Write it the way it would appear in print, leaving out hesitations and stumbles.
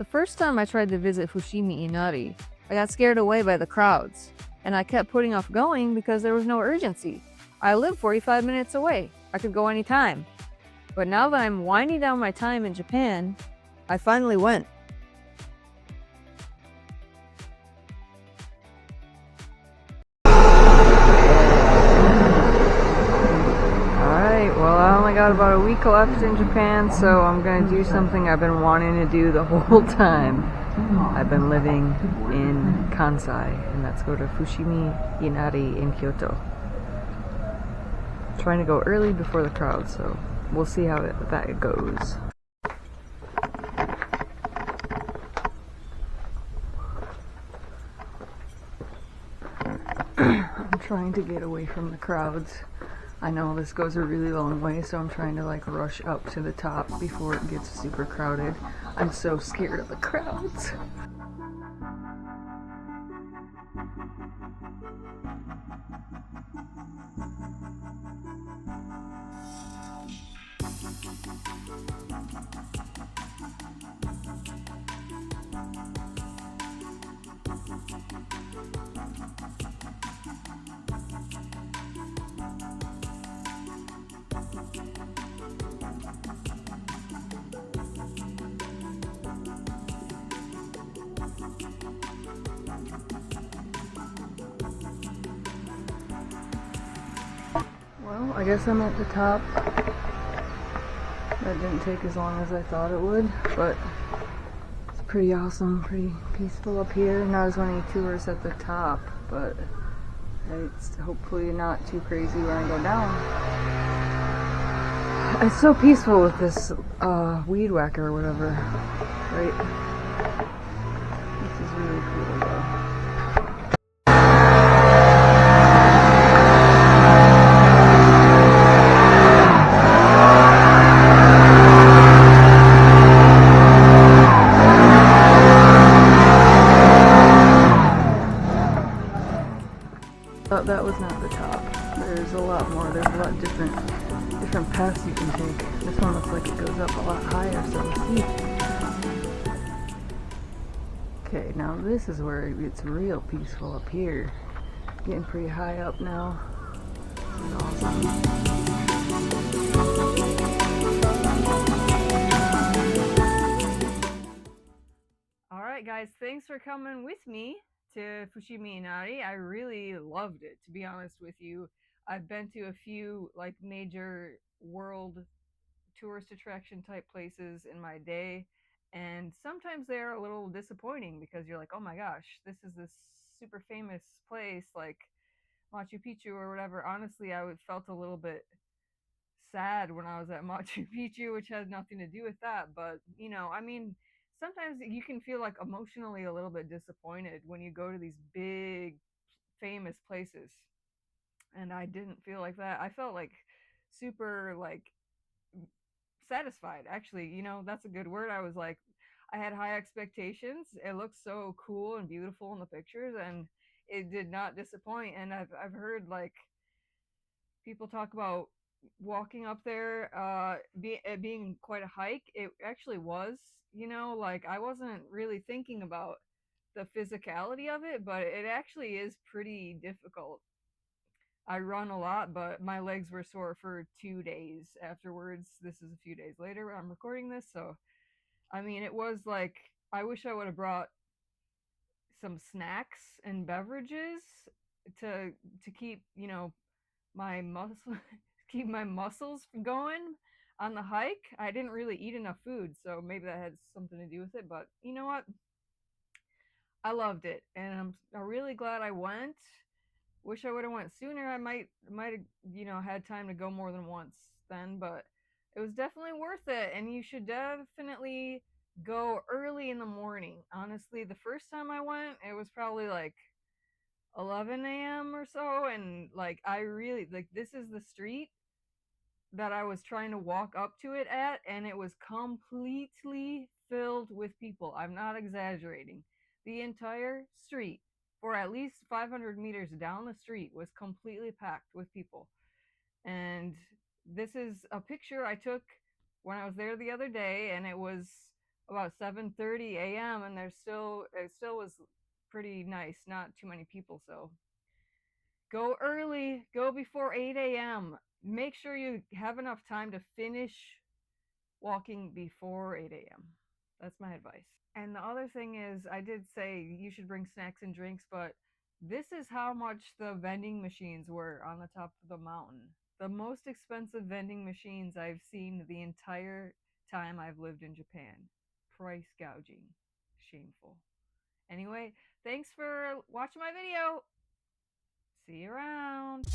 The first time I tried to visit Fushimi Inari, I got scared away by the crowds, and I kept putting off going because there was no urgency. I live 45 minutes away. I could go anytime. But now that I'm winding down my time in Japan, I finally went. Alright, well, I only got about a week left in Japan, so I'm gonna do something I've been wanting to do the whole time. I've been living in Kansai, and that's go to Fushimi Inari in Kyoto. Trying to go early before the crowd, so we'll see how that goes. I'm trying to get away from the crowds. I know this goes a really long way, so I'm trying to like rush up to the top before it gets super crowded. I'm so scared of the crowds. Well, I guess I'm at the top. That didn't take as long as I thought it would, but it's pretty awesome, pretty peaceful up here. Not as many tourists at the top, but it's hopefully not too crazy when I go down. It's so peaceful with this weed whacker or whatever, right? This is really cool though. That was not the top. There's a lot more. There's a lot different paths you can take. This one looks like it goes up a lot higher, so let's see. Okay, now this is where it's real peaceful up here. Getting pretty high up now. This is awesome. Alright guys, thanks for coming with me to Fushimi Inari. I really loved it, to be honest with you. I've been to a few like major world tourist attraction type places in my day, and sometimes they're a little disappointing because you're like, oh my gosh, this is this super famous place like Machu Picchu or whatever. Honestly, I felt a little bit sad when I was at Machu Picchu, which has nothing to do with that, but you know, I mean, sometimes you can feel like emotionally a little bit disappointed when you go to these big famous places, and I didn't feel like that. I felt like super like satisfied, actually. You know, that's a good word. I was like, I had high expectations. It looked so cool and beautiful in the pictures, and it did not disappoint. And I've heard like people talk about walking up there it being quite a hike. It actually was, you know, like I wasn't really thinking about the physicality of it, but it actually is pretty difficult. I run a lot, but my legs were sore for 2 days afterwards. This is a few days later when I'm recording this, so I mean, it was like I wish I would have brought some snacks and beverages to keep, you know, my muscle keep my muscles going on the hike. I didn't really eat enough food, so maybe that had something to do with it, but you know what? I loved it, and I'm really glad I went. Wish I would have went sooner. I might have, you know, had time to go more than once then, but it was definitely worth it, and you should definitely go early in the morning. Honestly, the first time I went, it was probably like 11 a.m. or so, and like I really like this is the street that I was trying to walk up to it at, and it was completely filled with people. I'm not exaggerating. The entire street, for at least 500 meters down the street, was completely packed with people. And this is a picture I took when I was there the other day, and it was about 7:30 a.m. and it still was pretty nice, not too many people. So go early, go before 8 a.m. Make sure you have enough time to finish walking before 8 a.m. That's my advice. And the other thing is, I did say you should bring snacks and drinks, but this is how much the vending machines were on the top of the mountain. The most expensive vending machines I've seen the entire time I've lived in Japan. Price gouging. Shameful. Anyway, thanks for watching my video. See you around.